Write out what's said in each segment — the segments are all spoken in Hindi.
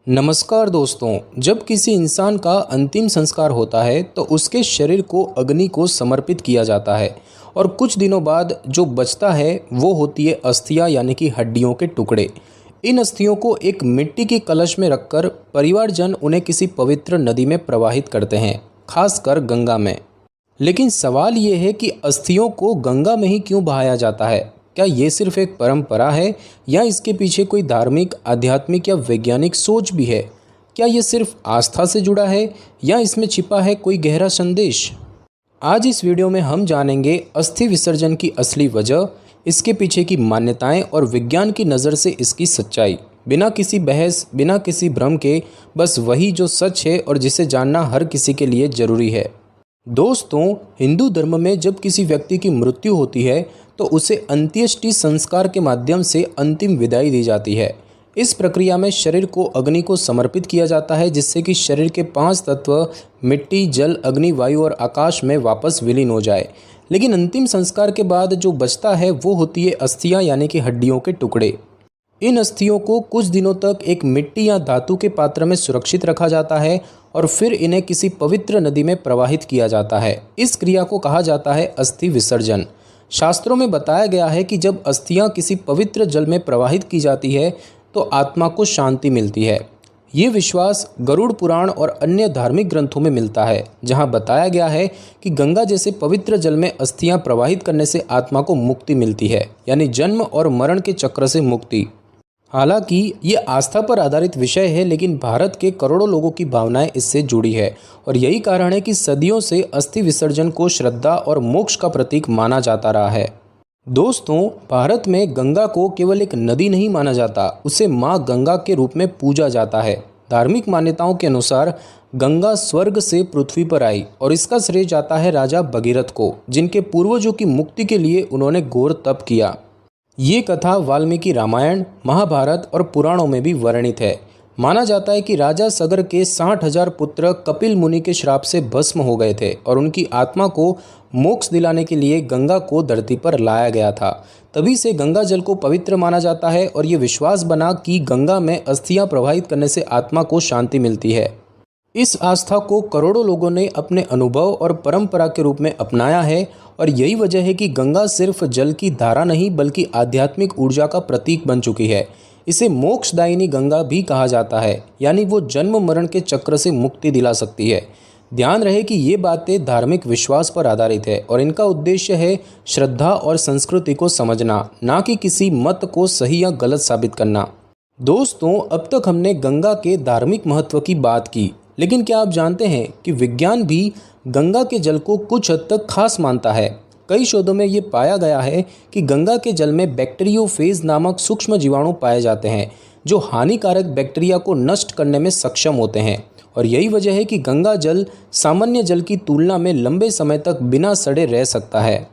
नमस्कार दोस्तों। जब किसी इंसान का अंतिम संस्कार होता है तो उसके शरीर को अग्नि को समर्पित किया जाता है और कुछ दिनों बाद जो बचता है वो होती है अस्थियां यानी कि हड्डियों के टुकड़े। इन अस्थियों को एक मिट्टी के कलश में रखकर परिवारजन उन्हें किसी पवित्र नदी में प्रवाहित करते हैं, खासकर गंगा में। लेकिन सवाल ये है कि अस्थियों को गंगा में ही क्यों बहाया जाता है? क्या ये सिर्फ एक परंपरा है या इसके पीछे कोई धार्मिक, आध्यात्मिक या वैज्ञानिक सोच भी है? क्या ये सिर्फ आस्था से जुड़ा है या इसमें छिपा है कोई गहरा संदेश? आज इस वीडियो में हम जानेंगे अस्थि विसर्जन की असली वजह, इसके पीछे की मान्यताएं और विज्ञान की नज़र से इसकी सच्चाई। बिना किसी बहस, बिना किसी भ्रम के, बस वही जो सच है और जिसे जानना हर किसी के लिए ज़रूरी है। दोस्तों, हिंदू धर्म में जब किसी व्यक्ति की मृत्यु होती है तो उसे अंत्येष्टि संस्कार के माध्यम से अंतिम विदाई दी जाती है। इस प्रक्रिया में शरीर को अग्नि को समर्पित किया जाता है, जिससे कि शरीर के 5 तत्व मिट्टी, जल, अग्नि, वायु और आकाश में वापस विलीन हो जाए। लेकिन अंतिम संस्कार के बाद जो बचता है वो होती है अस्थियां यानी कि हड्डियों के टुकड़े। इन अस्थियों को कुछ दिनों तक एक मिट्टी या धातु के पात्र में सुरक्षित रखा जाता है और फिर इन्हें किसी पवित्र नदी में प्रवाहित किया जाता है। इस क्रिया को कहा जाता है अस्थि विसर्जन। शास्त्रों में बताया गया है कि जब अस्थियां किसी पवित्र जल में प्रवाहित की जाती है तो आत्मा को शांति मिलती है। ये विश्वास गरुड़ पुराण और अन्य धार्मिक ग्रंथों में मिलता है, जहां बताया गया है कि गंगा जैसे पवित्र जल में अस्थियां प्रवाहित करने से आत्मा को मुक्ति मिलती है, यानी जन्म और मरण के चक्र से मुक्ति। हालांकि ये आस्था पर आधारित विषय है, लेकिन भारत के करोड़ों लोगों की भावनाएं इससे जुड़ी है और यही कारण है कि सदियों से अस्थि विसर्जन को श्रद्धा और मोक्ष का प्रतीक माना जाता रहा है। दोस्तों, भारत में गंगा को केवल एक नदी नहीं माना जाता, उसे माँ गंगा के रूप में पूजा जाता है। धार्मिक मान्यताओं के अनुसार गंगा स्वर्ग से पृथ्वी पर आई और इसका श्रेय जाता है राजा भगीरथ को, जिनके पूर्वजों की मुक्ति के लिए उन्होंने घोर तप किया। ये कथा वाल्मीकि रामायण, महाभारत और पुराणों में भी वर्णित है। माना जाता है कि राजा सगर के 60,000 पुत्र कपिल मुनि के श्राप से भस्म हो गए थे और उनकी आत्मा को मोक्ष दिलाने के लिए गंगा को धरती पर लाया गया था। तभी से गंगा जल को पवित्र माना जाता है और ये विश्वास बना कि गंगा में अस्थियां प्रवाहित करने से आत्मा को शांति मिलती है। इस आस्था को करोड़ों लोगों ने अपने अनुभव और परंपरा के रूप में अपनाया है और यही वजह है कि गंगा सिर्फ जल की धारा नहीं बल्कि आध्यात्मिक ऊर्जा का प्रतीक बन चुकी है। इसे मोक्षदायिनी गंगा भी कहा जाता है, यानी वो जन्म मरण के चक्र से मुक्ति दिला सकती है। ध्यान रहे कि ये बातें धार्मिक विश्वास पर आधारित है और इनका उद्देश्य है श्रद्धा और संस्कृति को समझना, ना कि किसी मत को सही या गलत साबित करना। दोस्तों, अब तक हमने गंगा के धार्मिक महत्व की बात की, लेकिन क्या आप जानते हैं कि विज्ञान भी गंगा के जल को कुछ हद तक खास मानता है। कई शोधों में ये पाया गया है कि गंगा के जल में बैक्टीरियोफेज नामक सूक्ष्म जीवाणु पाए जाते हैं, जो हानिकारक बैक्टीरिया को नष्ट करने में सक्षम होते हैं और यही वजह है कि गंगा जल सामान्य जल की तुलना में लंबे समय तक बिना सड़े रह सकता है।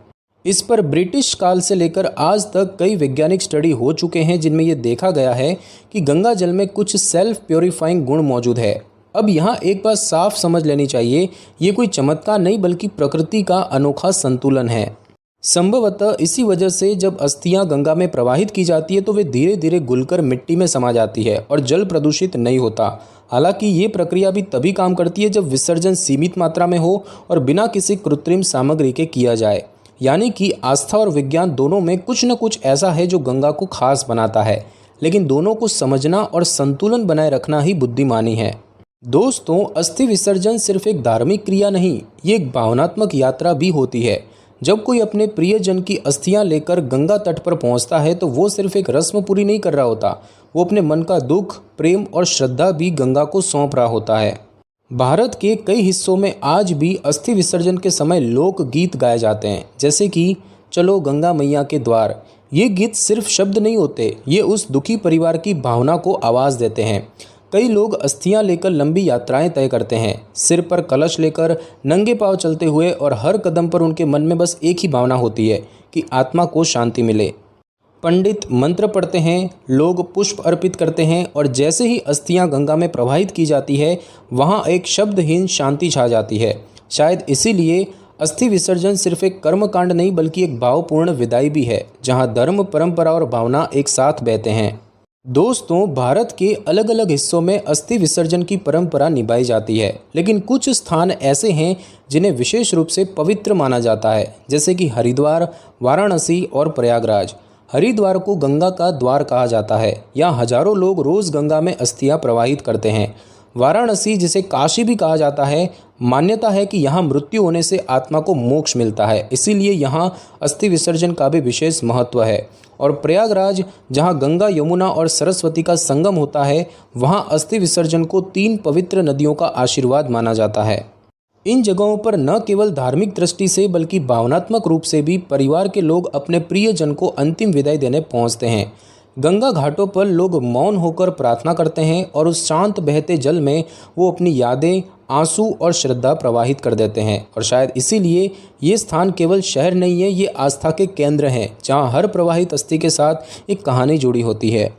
इस पर ब्रिटिश काल से लेकर आज तक कई वैज्ञानिक स्टडी हो चुके हैं, जिनमें यह देखा गया है कि गंगा जल में कुछ सेल्फ प्योरीफाइंग गुण मौजूद है। अब यहाँ एक बात साफ समझ लेनी चाहिए, ये कोई चमत्कार नहीं बल्कि प्रकृति का अनोखा संतुलन है। संभवतः इसी वजह से जब अस्थियां गंगा में प्रवाहित की जाती है तो वे धीरे धीरे घुलकर मिट्टी में समा जाती है और जल प्रदूषित नहीं होता। हालांकि ये प्रक्रिया भी तभी काम करती है जब विसर्जन सीमित मात्रा में हो और बिना किसी कृत्रिम सामग्री के किया जाए, यानी कि आस्था और विज्ञान दोनों में कुछ न कुछ ऐसा है जो गंगा को खास बनाता है। लेकिन दोनों को समझना और संतुलन बनाए रखना ही बुद्धिमानी है। दोस्तों, अस्थि विसर्जन सिर्फ एक धार्मिक क्रिया नहीं, ये एक भावनात्मक यात्रा भी होती है। जब कोई अपने प्रियजन की अस्थियां लेकर गंगा तट पर पहुंचता है तो वो सिर्फ एक रस्म पूरी नहीं कर रहा होता, वो अपने मन का दुख, प्रेम और श्रद्धा भी गंगा को सौंप रहा होता है। भारत के कई हिस्सों में आज भी अस्थि विसर्जन के समय लोक गीत गाए जाते हैं, जैसे कि चलो गंगा मैया के द्वार। ये गीत सिर्फ शब्द नहीं होते, ये उस दुखी परिवार की भावना को आवाज़ देते हैं। कई लोग अस्थियां लेकर लंबी यात्राएं तय करते हैं, सिर पर कलश लेकर नंगे पांव चलते हुए, और हर कदम पर उनके मन में बस एक ही भावना होती है कि आत्मा को शांति मिले। पंडित मंत्र पढ़ते हैं, लोग पुष्प अर्पित करते हैं और जैसे ही अस्थियां गंगा में प्रवाहित की जाती है वहां एक शब्दहीन शांति छा जाती है। शायद इसीलिए अस्थि विसर्जन सिर्फ एक कर्मकांड नहीं बल्कि एक भावपूर्ण विदाई भी है, जहां धर्म, परंपरा और भावना एक साथ बहते हैं। दोस्तों, भारत के अलग अलग हिस्सों में अस्थि विसर्जन की परंपरा निभाई जाती है, लेकिन कुछ स्थान ऐसे हैं जिन्हें विशेष रूप से पवित्र माना जाता है, जैसे कि हरिद्वार, वाराणसी और प्रयागराज। हरिद्वार को गंगा का द्वार कहा जाता है। यहाँ हजारों लोग रोज गंगा में अस्थियां प्रवाहित करते हैं। वाराणसी, जिसे काशी भी कहा जाता है, मान्यता है कि यहाँ मृत्यु होने से आत्मा को मोक्ष मिलता है, इसीलिए यहाँ अस्थि विसर्जन का भी विशेष महत्व है। और प्रयागराज, जहाँ गंगा, यमुना और सरस्वती का संगम होता है, वहाँ अस्थि विसर्जन को 3 पवित्र नदियों का आशीर्वाद माना जाता है। इन जगहों पर न केवल धार्मिक दृष्टि से बल्कि भावनात्मक रूप से भी परिवार के लोग अपने प्रियजन को अंतिम विदाई देने पहुंचते हैं। गंगा घाटों पर लोग मौन होकर प्रार्थना करते हैं और उस शांत बहते जल में वो अपनी यादें, आंसू और श्रद्धा प्रवाहित कर देते हैं। और शायद इसीलिए ये स्थान केवल शहर नहीं है, ये आस्था के केंद्र हैं, जहाँ हर प्रवाहित अस्थि के साथ एक कहानी जुड़ी होती है।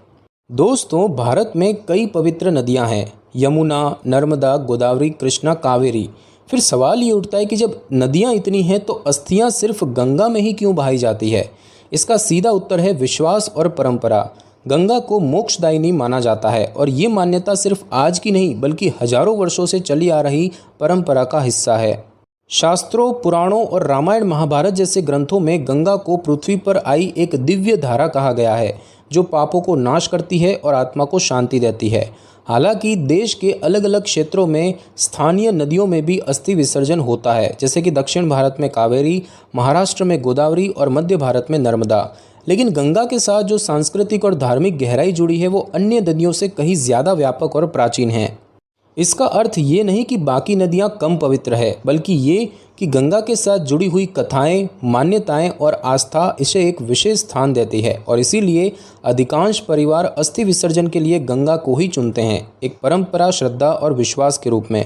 दोस्तों, भारत में कई पवित्र नदियाँ हैं, यमुना, नर्मदा, गोदावरी, कृष्णा, कावेरी। फिर सवाल ये उठता है कि जब नदियाँ इतनी हैं तो अस्थियाँ सिर्फ गंगा में ही क्यों बहाई जाती है? इसका सीधा उत्तर है विश्वास और परंपरा। गंगा को मोक्षदायिनी माना जाता है और ये मान्यता सिर्फ आज की नहीं बल्कि हजारों वर्षों से चली आ रही परंपरा का हिस्सा है। शास्त्रों, पुराणों और रामायण महाभारत जैसे ग्रंथों में गंगा को पृथ्वी पर आई एक दिव्य धारा कहा गया है, जो पापों को नाश करती है और आत्मा को शांति देती है। हालांकि देश के अलग अलग क्षेत्रों में स्थानीय नदियों में भी अस्थि विसर्जन होता है, जैसे कि दक्षिण भारत में कावेरी, महाराष्ट्र में गोदावरी और मध्य भारत में नर्मदा। लेकिन गंगा के साथ जो सांस्कृतिक और धार्मिक गहराई जुड़ी है, वो अन्य नदियों से कहीं ज़्यादा व्यापक और प्राचीन है। इसका अर्थ ये नहीं कि बाकी नदियाँ कम पवित्र है, बल्कि ये कि गंगा के साथ जुड़ी हुई कथाएं, मान्यताएं और आस्था इसे एक विशेष स्थान देती है और इसीलिए अधिकांश परिवार अस्थि विसर्जन के लिए गंगा को ही चुनते हैं, एक परंपरा, श्रद्धा और विश्वास के रूप में।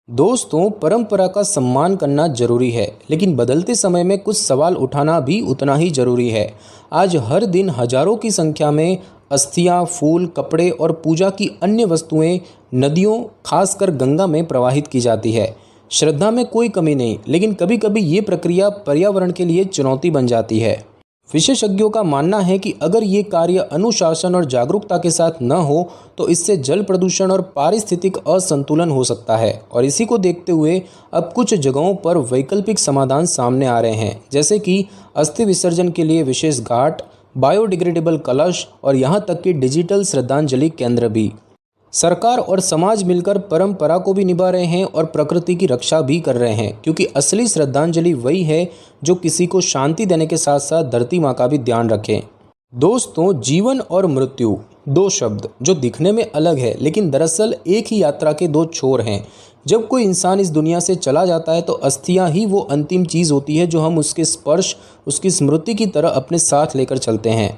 दोस्तों, परंपरा का सम्मान करना जरूरी है, लेकिन बदलते समय में कुछ सवाल उठाना भी उतना ही जरूरी है। आज हर दिन हजारों की संख्या में अस्थियां, फूल, कपड़े और पूजा की अन्य वस्तुएं नदियों, खासकर गंगा में प्रवाहित की जाती है। श्रद्धा में कोई कमी नहीं, लेकिन कभी कभी ये प्रक्रिया पर्यावरण के लिए चुनौती बन जाती है। विशेषज्ञों का मानना है कि अगर ये कार्य अनुशासन और जागरूकता के साथ न हो तो इससे जल प्रदूषण और पारिस्थितिक असंतुलन हो सकता है। और इसी को देखते हुए अब कुछ जगहों पर वैकल्पिक समाधान सामने आ रहे हैं, जैसे कि अस्थि विसर्जन के लिए विशेष घाट, बायोडिग्रेडेबल कलश और यहाँ तक कि डिजिटल श्रद्धांजलि केंद्र भी। सरकार और समाज मिलकर परंपरा को भी निभा रहे हैं और प्रकृति की रक्षा भी कर रहे हैं, क्योंकि असली श्रद्धांजलि वही है जो किसी को शांति देने के साथ साथ धरती माँ का भी ध्यान रखे। दोस्तों, जीवन और मृत्यु, 2 शब्द जो दिखने में अलग है लेकिन दरअसल एक ही यात्रा के 2 छोर हैं। जब कोई इंसान इस दुनिया से चला जाता है तो अस्थियां ही वो अंतिम चीज़ होती है जो हम उसके स्पर्श, उसकी स्मृति की तरह अपने साथ लेकर चलते हैं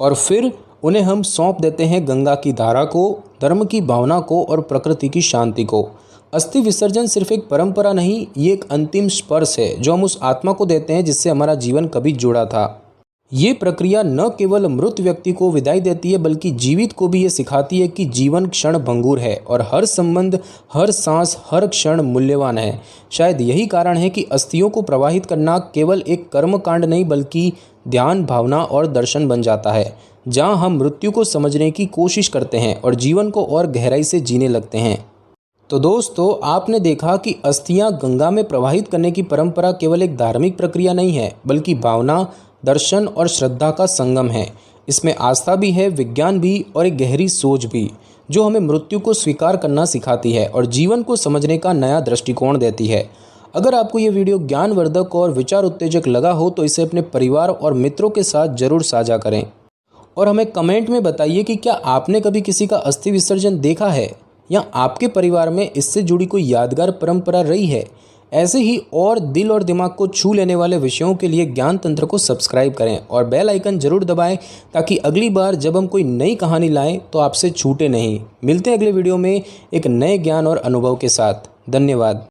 और फिर उन्हें हम सौंप देते हैं गंगा की धारा को, धर्म की भावना को और प्रकृति की शांति को। अस्थि विसर्जन सिर्फ एक परंपरा नहीं, ये एक अंतिम स्पर्श है जो हम उस आत्मा को देते हैं जिससे हमारा जीवन कभी जुड़ा था। ये प्रक्रिया न केवल मृत व्यक्ति को विदाई देती है बल्कि जीवित को भी ये सिखाती है कि जीवन क्षण भंगुर है और हर संबंध, हर सांस, हर क्षण मूल्यवान है। शायद यही कारण है कि अस्थियों को प्रवाहित करना केवल एक कर्मकांड नहीं बल्कि ध्यान, भावना और दर्शन बन जाता है, जहाँ हम मृत्यु को समझने की कोशिश करते हैं और जीवन को और गहराई से जीने लगते हैं। तो दोस्तों, आपने देखा कि अस्थियां गंगा में प्रवाहित करने की परंपरा केवल एक धार्मिक प्रक्रिया नहीं है बल्कि भावना, दर्शन और श्रद्धा का संगम है। इसमें आस्था भी है, विज्ञान भी और एक गहरी सोच भी, जो हमें मृत्यु को स्वीकार करना सिखाती है और जीवन को समझने का नया दृष्टिकोण देती है। अगर आपको ये वीडियो ज्ञानवर्धक और विचार उत्तेजक लगा हो तो इसे अपने परिवार और मित्रों के साथ जरूर साझा करें और हमें कमेंट में बताइए कि क्या आपने कभी किसी का अस्थि विसर्जन देखा है या आपके परिवार में इससे जुड़ी कोई यादगार परंपरा रही है। ऐसे ही और दिल और दिमाग को छू लेने वाले विषयों के लिए ज्ञान तंत्र को सब्सक्राइब करें और बेल आइकन जरूर दबाएं ताकि अगली बार जब हम कोई नई कहानी लाएं तो आपसे छूटे नहीं। मिलते हैं अगले वीडियो में एक नए ज्ञान और अनुभव के साथ। धन्यवाद।